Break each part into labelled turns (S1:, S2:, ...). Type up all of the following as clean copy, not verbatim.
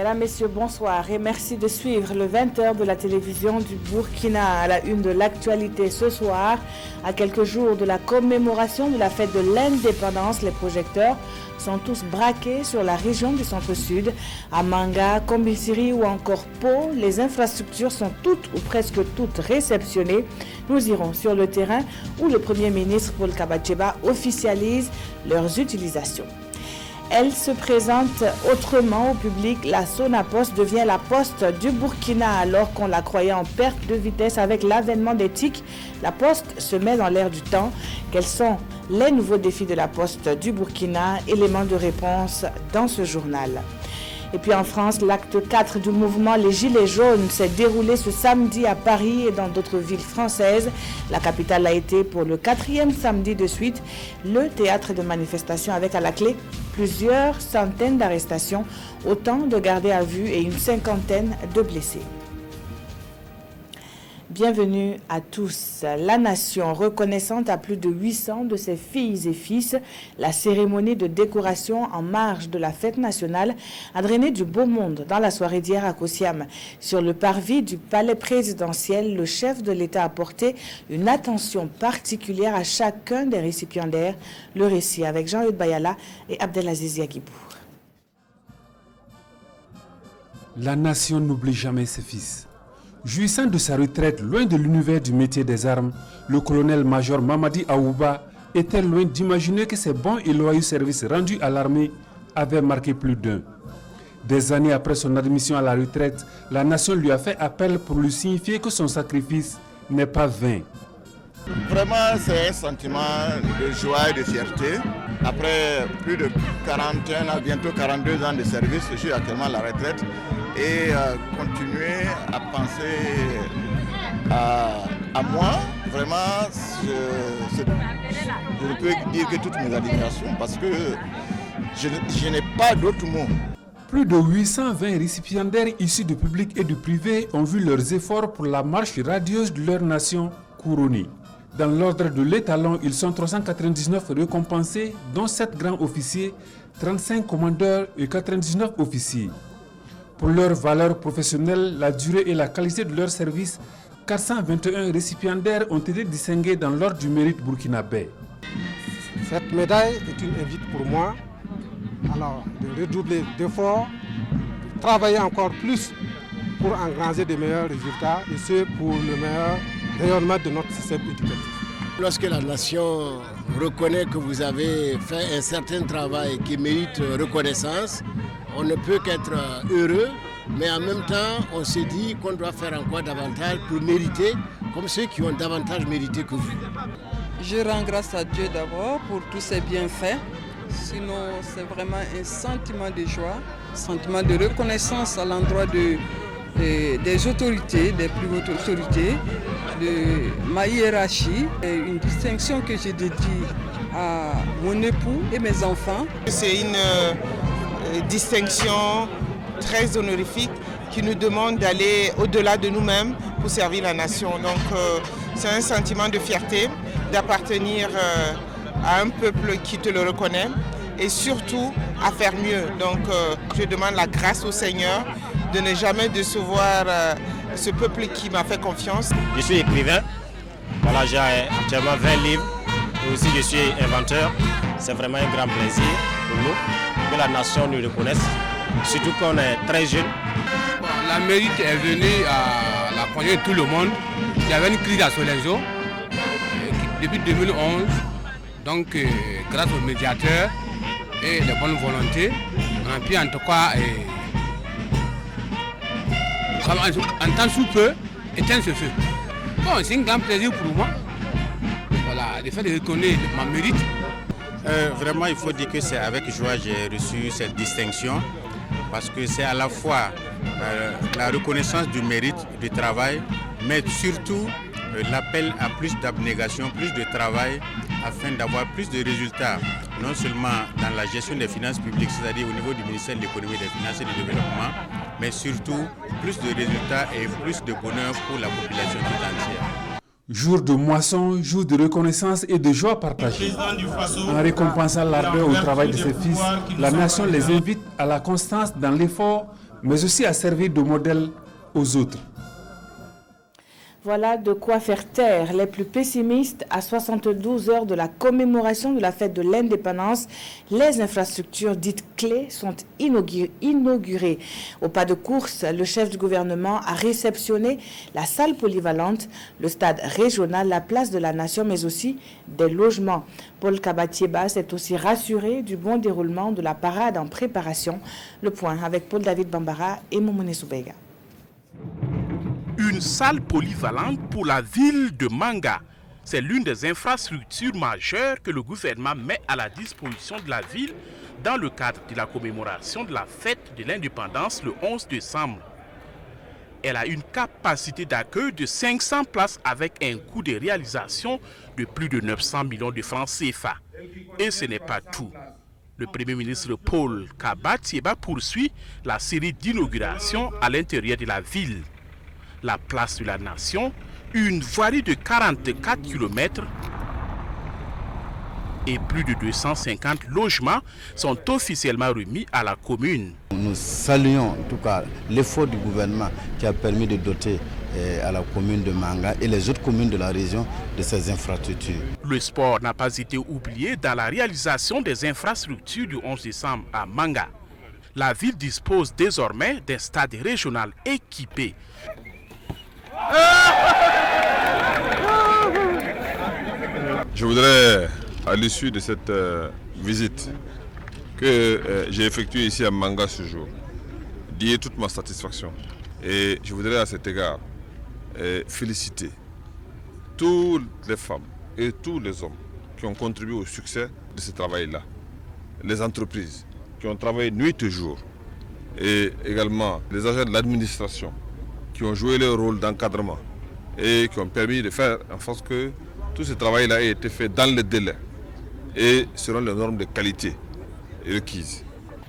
S1: Mesdames, Messieurs, bonsoir et merci de suivre le 20h de la télévision du Burkina à la une de l'actualité ce soir. À quelques jours de la commémoration de la fête de l'indépendance, les projecteurs sont tous braqués sur la région du centre-sud. À Manga, Kombisiri ou encore Pau, les infrastructures sont toutes ou presque toutes réceptionnées. Nous irons sur le terrain où le Premier ministre Paul Kabacheba officialise leurs utilisations. Elle se présente autrement au public. La Sonapost devient la poste du Burkina alors qu'on la croyait en perte de vitesse avec l'avènement des TIC. La poste se met dans l'air du temps. Quels sont les nouveaux défis de la poste du Burkina? Éléments de réponse dans ce journal. Et puis en France, l'acte 4 du mouvement Les Gilets jaunes s'est déroulé ce samedi à Paris et dans d'autres villes françaises. La capitale a été pour le 4e samedi de suite le théâtre de manifestations avec à la clé plusieurs centaines d'arrestations, autant de gardés à vue et une cinquantaine de blessés. Bienvenue à tous. La nation reconnaissante à plus de 800 de ses filles et fils. La cérémonie de décoration en marge de la fête nationale a drainé du beau monde dans la soirée d'hier à Kosiam. Sur le parvis du palais présidentiel, le chef de l'État a porté une attention particulière à chacun des récipiendaires. Le récit avec Jean-Eudes Bayala et Abdelaziz Yaguibour.
S2: La nation n'oublie jamais ses fils. Jouissant de sa retraite loin de l'univers du métier des armes, le colonel-major Mamadi Aouba était loin d'imaginer que ses bons et loyaux services rendus à l'armée avaient marqué plus d'un. Des années après son admission à la retraite, la nation lui a fait appel pour lui signifier que son sacrifice n'est pas vain.
S3: Vraiment, c'est un sentiment de joie et de fierté. Après plus de 41 ans, bientôt 42 ans de service, je suis actuellement à la retraite et continuer à penser à moi, vraiment, je ne peux dire que toutes mes admirations parce que je n'ai pas d'autres mots.
S2: Plus de 820 récipiendaires issus du public et du privé ont vu leurs efforts pour la marche radieuse de leur nation couronnée. Dans l'ordre de l'étalon, ils sont 399 récompensés, dont 7 grands officiers, 35 commandeurs et 99 officiers. Pour leur valeur professionnelle, la durée et la qualité de leur service, 421 récipiendaires ont été distingués dans l'ordre du mérite burkinabé.
S4: Cette médaille est une invite pour moi alors, de redoubler d'efforts, de travailler encore plus pour engranger de meilleurs résultats et ce pour le meilleur rayonnement de notre système éducatif.
S5: Lorsque la nation reconnaît que vous avez fait un certain travail qui mérite reconnaissance, on ne peut qu'être heureux, mais en même temps, on se dit qu'on doit faire encore davantage pour mériter, comme ceux qui ont davantage mérité que vous.
S6: Je rends grâce à Dieu d'abord pour tous ses bienfaits. Sinon, c'est vraiment un sentiment de joie, un sentiment de reconnaissance à l'endroit des autorités, des plus hautes autorités, de ma hiérarchie, et une distinction que je dédie à mon époux et mes enfants.
S7: C'est une distinction très honorifique qui nous demande d'aller au-delà de nous-mêmes pour servir la nation. Donc c'est un sentiment de fierté d'appartenir à un peuple qui te le reconnaît et surtout à faire mieux. Donc je demande la grâce au Seigneur de ne jamais décevoir ce peuple qui m'a fait confiance.
S8: Je suis écrivain, voilà, j'ai actuellement 20 livres et aussi je suis inventeur. C'est vraiment un grand plaisir pour nous que la nation nous reconnaisse, surtout qu'on est très jeune.
S9: Bon, la mérite est venue à la poignée de tout le monde. Il y avait une crise à Solenzo depuis 2011. Donc grâce aux médiateurs et les bonnes volontés, on a pu en tout cas en temps sous peu éteindre ce feu. Bon, c'est un grand plaisir pour moi. Voilà, le fait de reconnaître ma mérite.
S10: Vraiment, il faut dire que c'est avec joie que j'ai reçu cette distinction parce que c'est à la fois la reconnaissance du mérite, du travail, mais surtout l'appel à plus d'abnégation, plus de travail afin d'avoir plus de résultats, non seulement dans la gestion des finances publiques, c'est-à-dire au niveau du ministère de l'économie, des finances et du développement, mais surtout plus de résultats et plus de bonheur pour la population tout entière.
S2: Jour de moisson, jour de reconnaissance et de joie partagée. En récompensant l'ardeur au travail de ses fils, la nation les invite à la constance dans l'effort, mais aussi à servir de modèle aux autres.
S1: Voilà de quoi faire taire les plus pessimistes. À 72 heures de la commémoration de la fête de l'indépendance, les infrastructures dites clés sont inaugurées. Au pas de course, le chef du gouvernement a réceptionné la salle polyvalente, le stade régional, la place de la Nation, mais aussi des logements. Paul Kabatieba s'est aussi rassuré du bon déroulement de la parade en préparation. Le point avec Paul-David Bambara et Momone Soubega.
S11: Une salle polyvalente pour la ville de Manga. C'est l'une des infrastructures majeures que le gouvernement met à la disposition de la ville dans le cadre de la commémoration de la fête de l'indépendance le 11 décembre. Elle a une capacité d'accueil de 500 places avec un coût de réalisation de plus de 900 millions de francs CFA. Et ce n'est pas tout. Le Premier ministre Paul Kabatieba poursuit la série d'inaugurations à l'intérieur de la ville. La place de la Nation, une voirie de 44 km et plus de 250 logements sont officiellement remis à la commune.
S12: Nous saluons en tout cas l'effort du gouvernement qui a permis de doter à la commune de Manga et les autres communes de la région de ces infrastructures.
S11: Le sport n'a pas été oublié dans la réalisation des infrastructures du 11 décembre à Manga. La ville dispose désormais d'un stade régional équipé.
S13: Je voudrais, à l'issue de cette visite que j'ai effectuée ici à Manga ce jour, dire toute ma satisfaction. Et je voudrais à cet égard féliciter toutes les femmes et tous les hommes qui ont contribué au succès de ce travail-là. Les entreprises qui ont travaillé nuit et jour et également les agents de l'administration qui ont joué leur rôle d'encadrement et qui ont permis de faire en sorte que tout ce travail-là ait été fait dans le délai et selon les normes de qualité requises.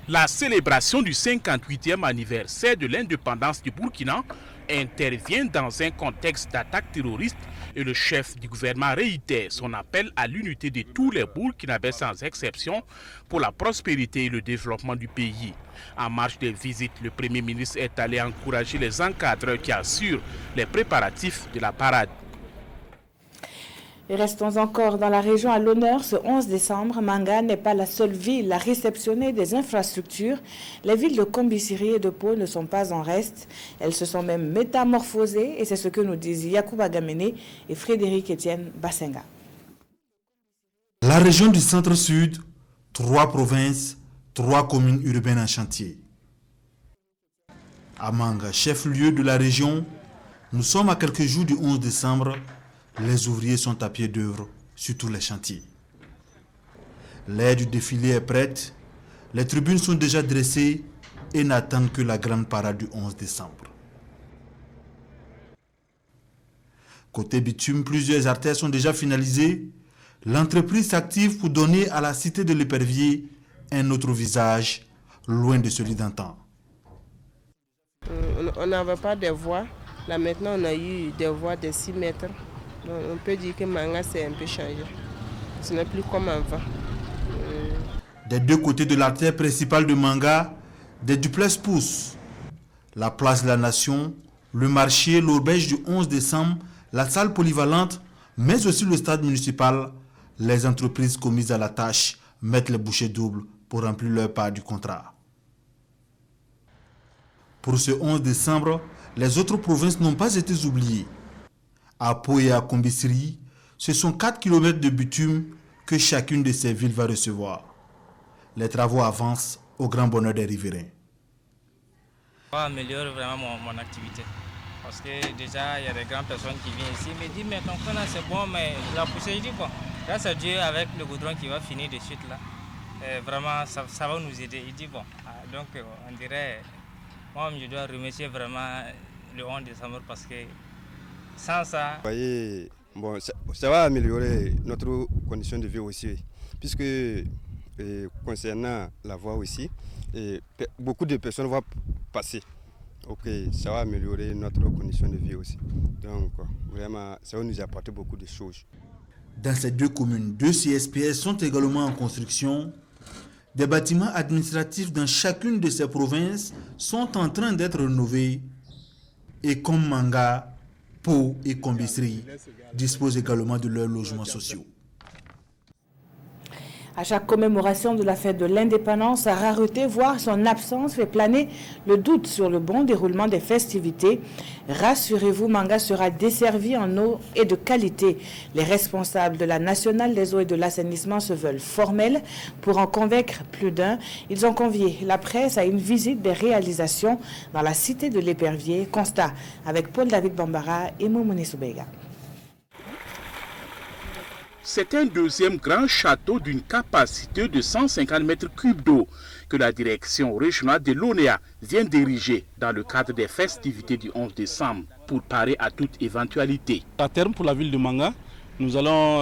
S11: La célébration du 58e anniversaire de l'indépendance du Burkina intervient dans un contexte d'attaque terroriste et le chef du gouvernement réitère son appel à l'unité de tous les Burkinabés sans exception pour la prospérité et le développement du pays. En marge des visites, le Premier ministre est allé encourager les encadreurs qui assurent les préparatifs de la parade.
S1: Et restons encore dans la région à l'honneur. Ce 11 décembre, Manga n'est pas la seule ville à réceptionner des infrastructures. Les villes de Kombisiri et de Pau ne sont pas en reste. Elles se sont même métamorphosées et c'est ce que nous disent Yacouba Gamene et Frédéric Etienne Bassenga.
S14: La région du centre-sud, 3 provinces, 3 communes urbaines en chantier. À Manga, chef-lieu de la région, nous sommes à quelques jours du 11 décembre. Les ouvriers sont à pied d'œuvre sur tous les chantiers. L'aire du défilé est prête, les tribunes sont déjà dressées et n'attendent que la grande parade du 11 décembre. Côté bitume, plusieurs artères sont déjà finalisées. L'entreprise s'active pour donner à la cité de l'Épervier un autre visage, loin de celui d'antan.
S15: On n'avait pas de voies. Là maintenant, on a eu des voies de 6 mètres. Donc, on peut dire que Manga s'est un peu changé. Ce n'est plus comme avant.
S14: Des deux côtés de l'artère principale de Manga, des duplex poussent. La place de la Nation, le marché, l'auberge du 11 décembre, la salle polyvalente, mais aussi le stade municipal. Les entreprises commises à la tâche mettent les bouchées doubles pour remplir leur part du contrat. Pour ce 11 décembre, les autres provinces n'ont pas été oubliées. À Pau et à Kombisiri, ce sont 4 km de bitume que chacune de ces villes va recevoir. Les travaux avancent au grand bonheur des riverains.
S16: On va améliorer vraiment mon activité. Parce que déjà, il y a des grandes personnes qui viennent ici, me disent, mais ton coin là c'est bon, mais la poussée, je dis bon. Grâce à Dieu, avec le goudron qui va finir de suite là, vraiment ça va nous aider. Il dit bon, donc on dirait, moi je dois remercier vraiment le 11 décembre parce que sans ça...
S17: Vous voyez, bon, ça va améliorer notre condition de vie aussi, puisque concernant la voie aussi, beaucoup de personnes vont passer. Ok, ça va améliorer notre condition de vie aussi. Donc vraiment, ça va nous apporter beaucoup de choses.
S14: Dans ces deux communes, 2 CSPS sont également en construction. Des bâtiments administratifs dans chacune de ces provinces sont en train d'être rénovés et comme Manga, Pau et Combisri disposent également de leurs logements sociaux.
S1: À chaque commémoration de la fête de l'indépendance, sa rareté, voire son absence, fait planer le doute sur le bon déroulement des festivités. Rassurez-vous, Manga sera desservi en eau et de qualité. Les responsables de la Nationale des eaux et de l'assainissement se veulent formels pour en convaincre plus d'un. Ils ont convié la presse à une visite des réalisations dans la cité de l'Épervier. Constat avec Paul-David Bambara et Moumouni Soubega.
S11: C'est un deuxième grand château d'une capacité de 150 mètres cubes d'eau que la direction régionale de l'ONEA vient d'ériger dans le cadre des festivités du 11 décembre pour parer à toute éventualité.
S18: À terme, pour la ville de Manga, nous allons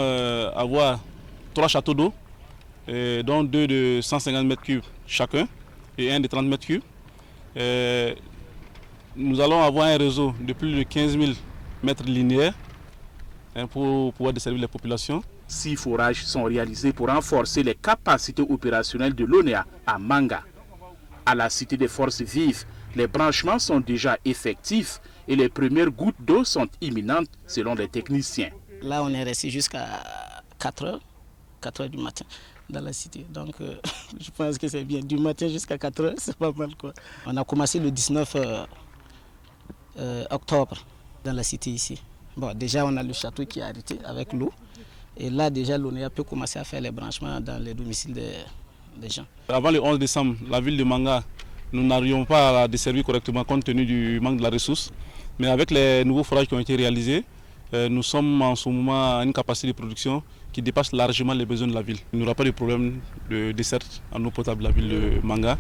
S18: avoir 3 châteaux d'eau, dont 2 de 150 mètres cubes chacun et 1 de 30 mètres cubes. Nous allons avoir un réseau de plus de 15 000 mètres linéaires pour pouvoir desservir les populations.
S11: 6 forages sont réalisés pour renforcer les capacités opérationnelles de l'ONEA à Manga. À la Cité des Forces Vives, les branchements sont déjà effectifs et les premières gouttes d'eau sont imminentes selon les techniciens.
S19: Là, on est resté jusqu'à 4 heures du matin dans la cité. Donc, je pense que c'est bien. Du matin jusqu'à 4 heures, c'est pas mal, quoi. On a commencé le 19 octobre dans la cité ici. Bon, déjà, on a le château qui est arrêté avec l'eau. Et là, déjà, l'ONEA peut commencer à faire les branchements dans les domiciles des gens.
S18: Avant le 11 décembre, la ville de Manga, nous n'arrivions pas à la desservir correctement compte tenu du manque de la ressource. Mais avec les nouveaux forages qui ont été réalisés, nous sommes en ce moment à une capacité de production qui dépasse largement les besoins de la ville. Il n'y aura pas de problème de desserte en eau potable de la ville de Manga.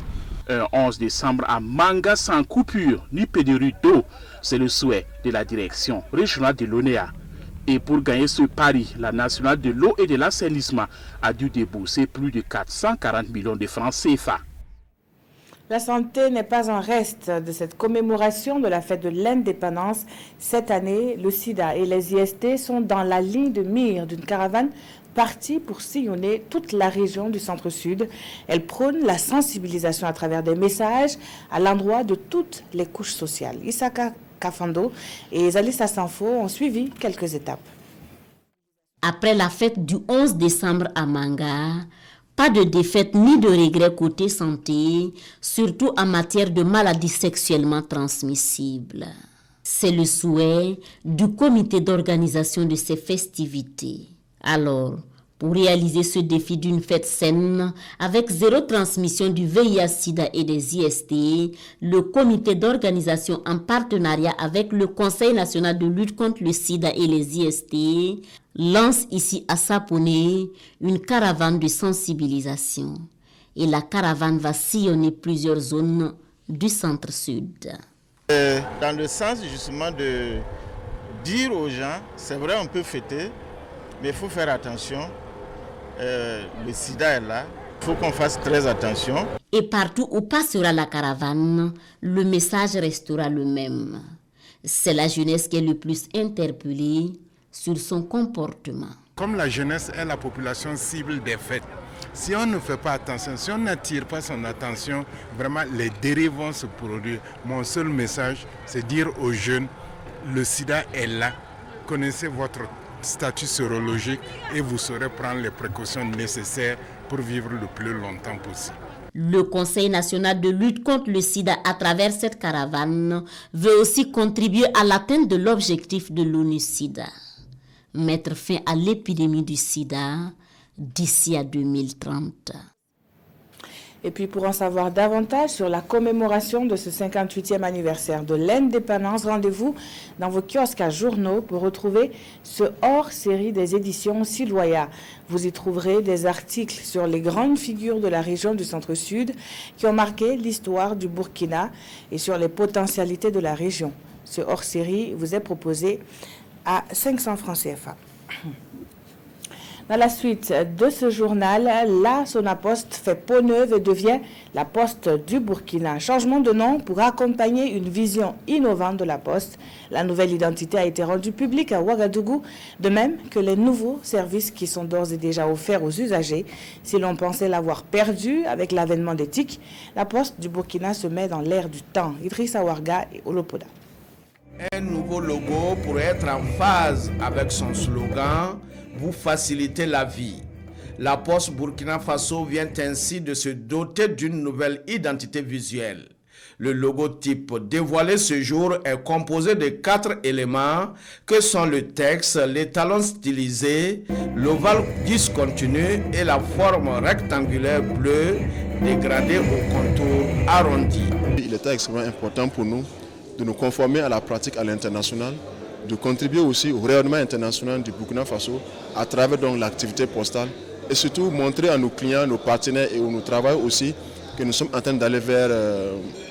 S11: Un 11 décembre à Manga sans coupure ni pénurie d'eau, c'est le souhait de la direction régionale de l'ONEA. Et pour gagner ce pari, la Nationale de l'eau et de l'assainissement a dû débourser plus de 440 millions de francs CFA.
S1: La santé n'est pas un reste de cette commémoration de la fête de l'indépendance. Cette année, le sida et les IST sont dans la ligne de mire d'une caravane partie pour sillonner toute la région du centre-sud. Elle prône la sensibilisation à travers des messages à l'endroit de toutes les couches sociales. Isaka Kafando et Zalissa Sanfo ont suivi quelques étapes.
S20: Après la fête du 11 décembre à Manga, pas de défaite ni de regret côté santé, surtout en matière de maladies sexuellement transmissibles. C'est le souhait du comité d'organisation de ces festivités. Alors, pour réaliser ce défi d'une fête saine, avec zéro transmission du VIH-Sida et des IST, le comité d'organisation en partenariat avec le Conseil national de lutte contre le sida et les IST lance ici à Saponé une caravane de sensibilisation. Et la caravane va sillonner plusieurs zones du centre-sud.
S3: Dans le sens justement de dire aux gens, c'est vrai on peut fêter, mais il faut faire attention. Le sida est là, il faut qu'on fasse très attention.
S20: Et partout où passera la caravane, le message restera le même. C'est la jeunesse qui est le plus interpellée sur son comportement.
S21: Comme la jeunesse est la population cible des fêtes, si on ne fait pas attention, si on n'attire pas son attention, vraiment les dérives vont se produire. Mon seul message, c'est dire aux jeunes, le sida est là, connaissez votre statut sérologique et vous saurez prendre les précautions nécessaires pour vivre le plus longtemps possible.
S20: Le Conseil national de lutte contre le sida à travers cette caravane veut aussi contribuer à l'atteinte de l'objectif de l'ONU-SIDA. Mettre fin à l'épidémie du sida d'ici à 2030.
S1: Et puis pour en savoir davantage sur la commémoration de ce 58e anniversaire de l'indépendance, rendez-vous dans vos kiosques à journaux pour retrouver ce hors-série des éditions Siloya. Vous y trouverez des articles sur les grandes figures de la région du centre-sud qui ont marqué l'histoire du Burkina et sur les potentialités de la région. Ce hors-série vous est proposé à 500 francs CFA. Dans la suite de ce journal, la Sonapost fait peau neuve et devient la Poste du Burkina. Changement de nom pour accompagner une vision innovante de la Poste. La nouvelle identité a été rendue publique à Ouagadougou, de même que les nouveaux services qui sont d'ores et déjà offerts aux usagers. Si l'on pensait l'avoir perdu avec l'avènement des TIC, la Poste du Burkina se met dans l'ère du temps. Idrissa Ouarga et Olopoda.
S4: Un nouveau logo pour être en phase avec son slogan « Vous facilitez la vie ». La Poste Burkina Faso vient ainsi de se doter d'une nouvelle identité visuelle. Le logotype dévoilé ce jour est composé de 4 éléments que sont le texte, les talons stylisés, l'ovale discontinu et la forme rectangulaire bleue dégradée au contour arrondi.
S22: Il était extrêmement important pour nous de nous conformer à la pratique à l'international, de contribuer aussi au rayonnement international du Burkina Faso à travers donc l'activité postale et surtout montrer à nos clients, nos partenaires et où nous travaillons aussi que nous sommes en train d'aller vers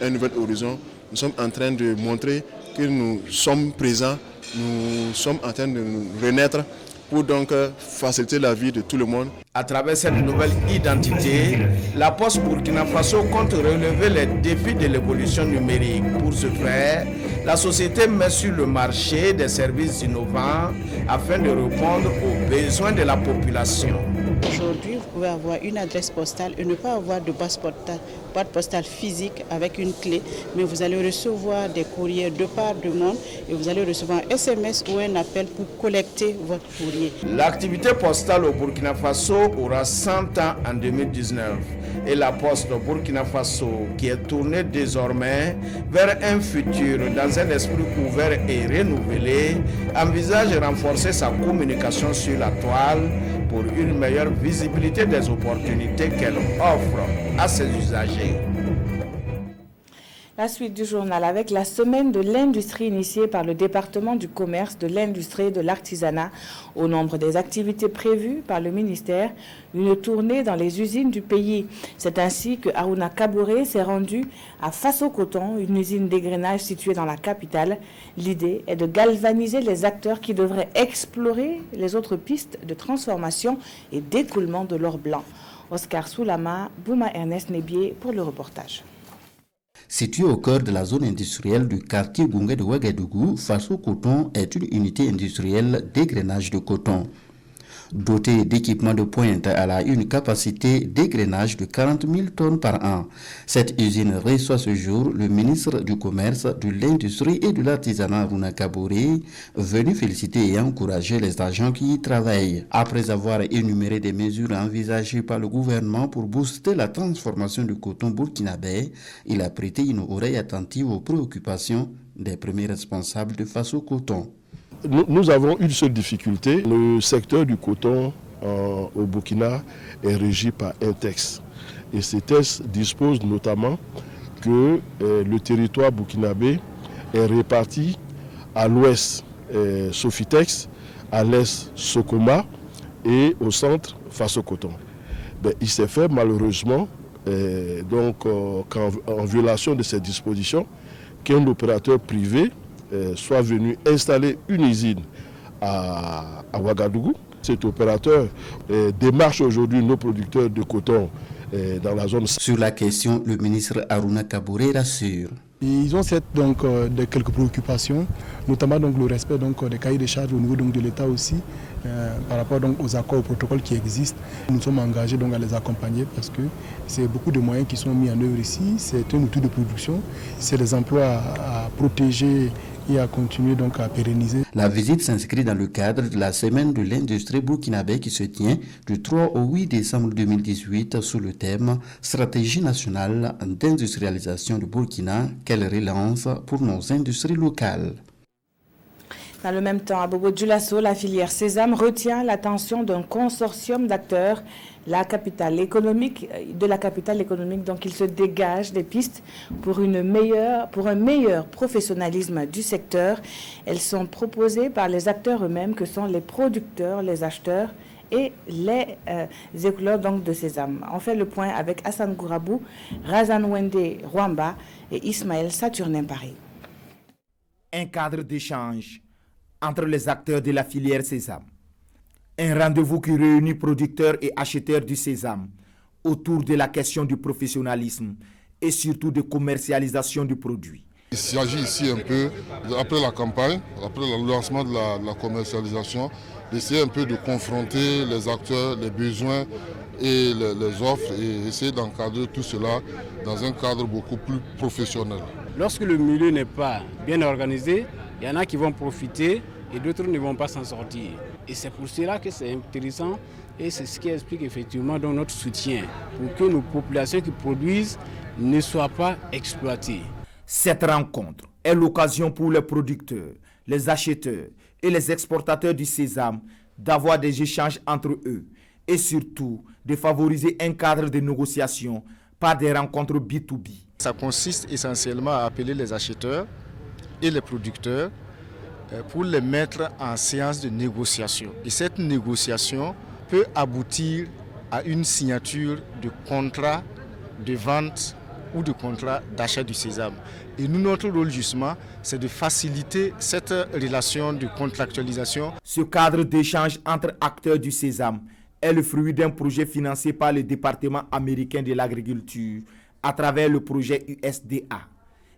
S22: un nouvel horizon. Nous sommes en train de montrer que nous sommes présents, nous sommes en train de nous renaître pour donc faciliter la vie de tout le monde.
S4: À travers cette nouvelle identité, la Poste Burkina Faso compte relever les défis de l'évolution numérique. Pour ce faire, la société met sur le marché des services innovants afin de répondre aux besoins de la population.
S23: Aujourd'hui, vous pouvez avoir une adresse postale et ne pas avoir de boîte postale physique avec une clé, mais vous allez recevoir des courriers de part de monde et vous allez recevoir un SMS ou un appel pour collecter votre courrier.
S4: L'activité postale au Burkina Faso aura 100 ans en 2019 et la Poste au Burkina Faso, qui est tournée désormais vers un futur dans un esprit ouvert et renouvelé, envisage de renforcer sa communication sur la toile pour une meilleure visibilité des opportunités qu'elle offre à ses usagers.
S1: La suite du journal avec la semaine de l'industrie initiée par le département du commerce, de l'industrie et de l'artisanat. Au nombre des activités prévues par le ministère, une tournée dans les usines du pays. C'est ainsi que Aruna Kabouré s'est rendu à Faso Coton, une usine d'égrenage située dans la capitale. L'idée est de galvaniser les acteurs qui devraient explorer les autres pistes de transformation et d'écoulement de l'or blanc. Oscar Soulama, Bouma Ernest Nebier pour le reportage.
S24: Situé au cœur de la zone industrielle du quartier Goungé de Ouagadougou, Faso Coton est une unité industrielle d'égrenage de coton. Dotée d'équipements de pointe, elle a une capacité d'égrenage de 40 000 tonnes par an. Cette usine reçoit ce jour le ministre du Commerce, de l'Industrie et de l'Artisanat, Aruna Kabouré, venu féliciter et encourager les agents qui y travaillent. Après avoir énuméré des mesures envisagées par le gouvernement pour booster la transformation du coton burkinabé, il a prêté une oreille attentive aux préoccupations des premiers responsables de Faso Coton.
S25: Nous avons une seule difficulté. Le secteur du coton au Burkina est régi par un texte. Et ces textes disposent notamment que le territoire burkinabé est réparti à l'ouest Sofitex, à l'est Sokoma et au centre Faso Coton. Il s'est fait malheureusement, en violation de ces dispositions, qu'un opérateur privé soit venu installer une usine à Ouagadougou. Cet opérateur démarche aujourd'hui nos producteurs de coton dans la zone.
S24: Sur la question, le ministre Aruna Kabouré rassure.
S26: Ils ont quelques préoccupations, notamment le respect des cahiers de charges au niveau de l'État aussi, par rapport aux accords, aux protocoles qui existent. Nous sommes engagés à les accompagner parce que c'est beaucoup de moyens qui sont mis en œuvre ici. C'est un outil de production, c'est des emplois à protéger et à continuer à pérenniser.
S24: La visite s'inscrit dans le cadre de la semaine de l'industrie burkinabé qui se tient du 3 au 8 décembre 2018 sous le thème « Stratégie nationale d'industrialisation du Burkina, quelle relance pour nos industries locales ».
S1: Dans le même temps, à Bobo-Dioulasso, la filière Sésame retient l'attention d'un consortium d'acteurs de la capitale économique. Donc, il se dégage des pistes pour un meilleur professionnalisme du secteur. Elles sont proposées par les acteurs eux-mêmes, que sont les producteurs, les acheteurs et les écouleurs de sésame. On fait le point avec Hassan Gourabou, Razan Wende Rwamba et Ismaël Saturnin Paris.
S27: Un cadre d'échange entre les acteurs de la filière sésame.
S5: Un rendez-vous qui réunit producteurs et acheteurs du sésame autour de la question du professionnalisme et surtout de commercialisation du produit.
S6: Il s'agit ici un peu, après la campagne, après le lancement de la commercialisation, d'essayer un peu de confronter les acteurs, les besoins et les offres et essayer d'encadrer tout cela dans un cadre beaucoup plus professionnel.
S7: Lorsque le milieu n'est pas bien organisé, il y en a qui vont profiter et d'autres ne vont pas s'en sortir. Et c'est pour cela que c'est intéressant et c'est ce qui explique effectivement donc notre soutien pour que nos populations qui produisent ne soient pas exploitées.
S5: Cette rencontre est l'occasion pour les producteurs, les acheteurs et les exportateurs du sésame d'avoir des échanges entre eux et surtout de favoriser un cadre de négociation par des rencontres B2B.
S8: Ça consiste essentiellement à appeler les acheteurs et les producteurs pour les mettre en séance de négociation. Et cette négociation peut aboutir à une signature de contrat de vente ou de contrat d'achat du sésame. Et nous, notre rôle justement, c'est de faciliter cette relation de contractualisation.
S5: Ce cadre d'échange entre acteurs du sésame est le fruit d'un projet financé par le département américain de l'agriculture à travers le projet USDA.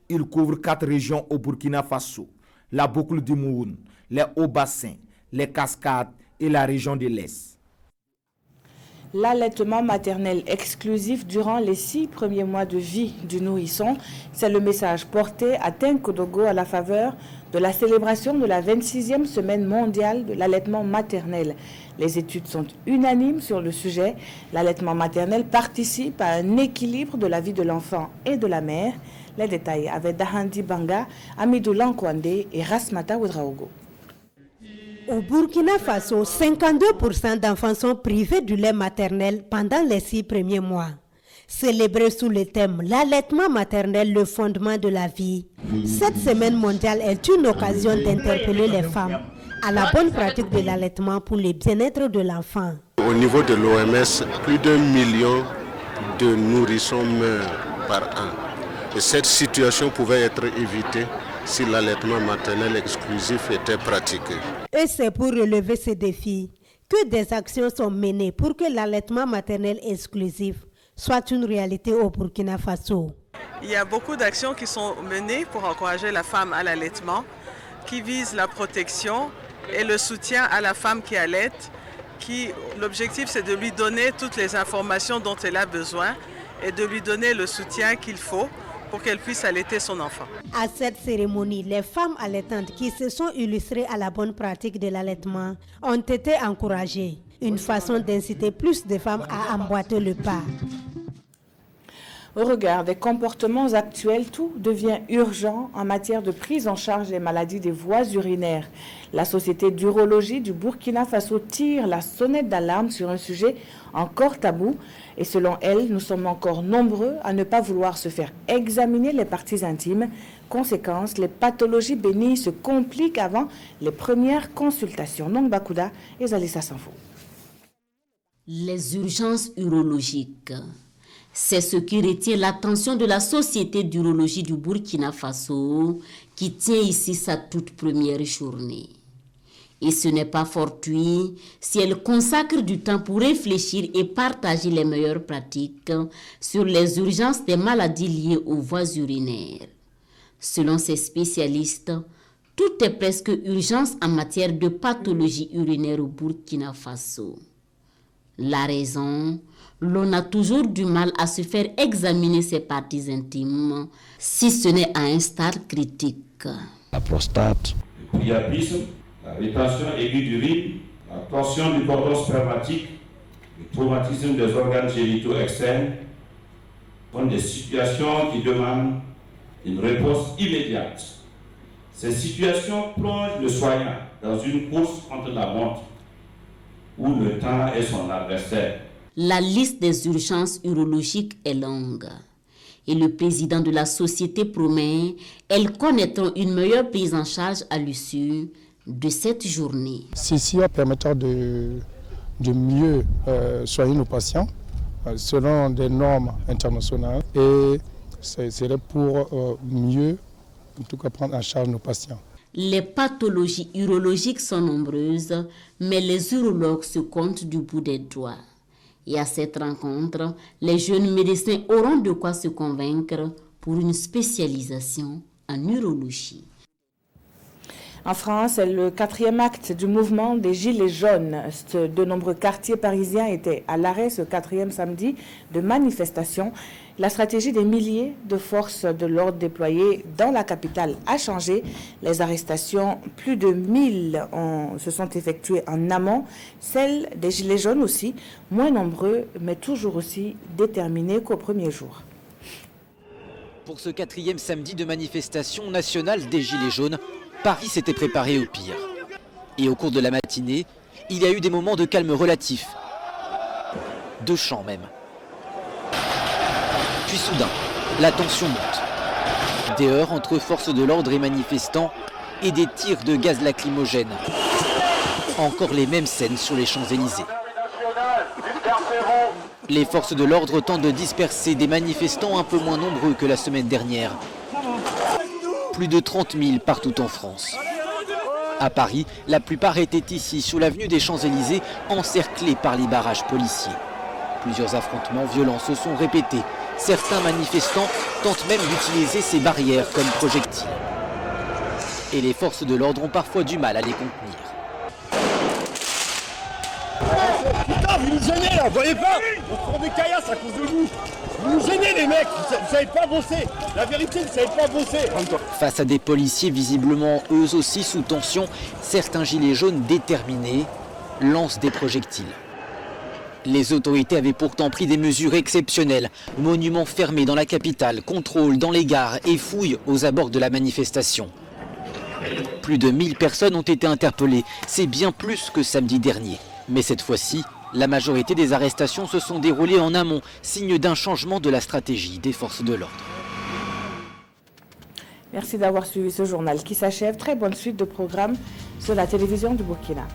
S5: Il couvre 4 régions au Burkina Faso, la boucle du Moun, les Hauts-Bassins, les Cascades et la région de l'Est.
S1: L'allaitement maternel exclusif durant les 6 premiers mois de vie du nourrisson, c'est le message porté à Tenkodogo à la faveur de la célébration de la 26e semaine mondiale de l'allaitement maternel. Les études sont unanimes sur le sujet. L'allaitement maternel participe à un équilibre de la vie de l'enfant et de la mère. Les détails avec Dahandi Banga, Amidou Lankwande et Rasmata Oudraogo.
S9: Au Burkina Faso, 52% d'enfants sont privés du lait maternel pendant les 6 premiers mois. Célébré sous le thème « L'allaitement maternel, le fondement de la vie », cette semaine mondiale est une occasion d'interpeller les femmes à la bonne pratique de l'allaitement pour le bien-être de l'enfant.
S10: Au niveau de l'OMS, plus d'1 million de nourrissons meurent par an. Et cette situation pouvait être évitée si l'allaitement maternel exclusif était pratiqué.
S9: Et c'est pour relever ces défis que des actions sont menées pour que l'allaitement maternel exclusif soit une réalité au Burkina Faso.
S27: Il y a beaucoup d'actions qui sont menées pour encourager la femme à l'allaitement, qui visent la protection et le soutien à la femme qui allaite. L'objectif, c'est de lui donner toutes les informations dont elle a besoin et de lui donner le soutien qu'il faut pour qu'elle puisse allaiter son enfant.
S9: À cette cérémonie, les femmes allaitantes qui se sont illustrées à la bonne pratique de l'allaitement ont été encouragées. Une façon d'inciter plus de femmes à emboîter le pas.
S1: Au regard des comportements actuels, tout devient urgent en matière de prise en charge des maladies des voies urinaires. La Société d'urologie du Burkina Faso tire la sonnette d'alarme sur un sujet encore tabou. Et selon elle, nous sommes encore nombreux à ne pas vouloir se faire examiner les parties intimes. Conséquence, les pathologies bénignes se compliquent avant les premières consultations. Non Bakouda et Zalissa Sanfo.
S20: Les urgences urologiques. C'est ce qui retient l'attention de la Société d'urologie du Burkina Faso qui tient ici sa toute première journée. Et ce n'est pas fortuit si elle consacre du temps pour réfléchir et partager les meilleures pratiques sur les urgences des maladies liées aux voies urinaires. Selon ces spécialistes, tout est presque urgence en matière de pathologie urinaire au Burkina Faso. La raison, l'on a toujours du mal à se faire examiner ses parties intimes, si ce n'est à un stade critique.
S28: La prostate,
S29: le priapisme, la rétention aiguë d'urine, la torsion du cordon spermatique, le traumatisme des organes génitaux externes sont des situations qui demandent une réponse immédiate. Ces situations plongent le soignant dans une course contre la montre où le temps est son adversaire.
S20: La liste des urgences urologiques est longue. Et le président de la société promet, elles connaîtront une meilleure prise en charge à l'issue de cette journée.
S26: Ceci permettra de mieux soigner nos patients selon des normes internationales et ce serait pour mieux en tout cas prendre en charge nos patients.
S20: Les pathologies urologiques sont nombreuses, mais les urologues se comptent du bout des doigts. Et à cette rencontre, les jeunes médecins auront de quoi se convaincre pour une spécialisation en urologie.
S1: En France, c'est le 4e acte du mouvement des Gilets jaunes. De nombreux quartiers parisiens étaient à l'arrêt ce 4e samedi de manifestation. La stratégie des milliers de forces de l'ordre déployées dans la capitale a changé. Les arrestations, plus de 1000 se sont effectuées en amont. Celles des Gilets jaunes aussi, moins nombreux, mais toujours aussi déterminés qu'au premier jour.
S2: Pour ce 4e samedi de manifestation nationale des Gilets jaunes, Paris s'était préparé au pire. Et au cours de la matinée, il y a eu des moments de calme relatif. De chant même. Puis soudain, la tension monte. Des heurts entre forces de l'ordre et manifestants et des tirs de gaz lacrymogène. Encore les mêmes scènes sur les Champs-Élysées. Les forces de l'ordre tentent de disperser des manifestants un peu moins nombreux que la semaine dernière. Plus de 30 000 partout en France. À Paris, la plupart étaient ici, sur l'avenue des Champs-Élysées, encerclés par les barrages policiers. Plusieurs affrontements violents se sont répétés. Certains manifestants tentent même d'utiliser ces barrières comme projectiles. Et les forces de l'ordre ont parfois du mal à les contenir.
S12: Putain, vous nous gênez là, vous voyez pas? On prend des caillasses à cause de vous. Vous nous gênez les mecs, vous savez pas bosser. La vérité, vous savez pas bosser.
S2: Face à des policiers visiblement eux aussi sous tension, certains gilets jaunes déterminés lancent des projectiles. Les autorités avaient pourtant pris des mesures exceptionnelles. Monuments fermés dans la capitale, contrôle dans les gares et fouilles aux abords de la manifestation. Plus de 1000 personnes ont été interpellées. C'est bien plus que samedi dernier. Mais cette fois-ci, la majorité des arrestations se sont déroulées en amont, signe d'un changement de la stratégie des forces de l'ordre.
S1: Merci d'avoir suivi ce journal qui s'achève. Très bonne suite de programmes sur la télévision du Burkina.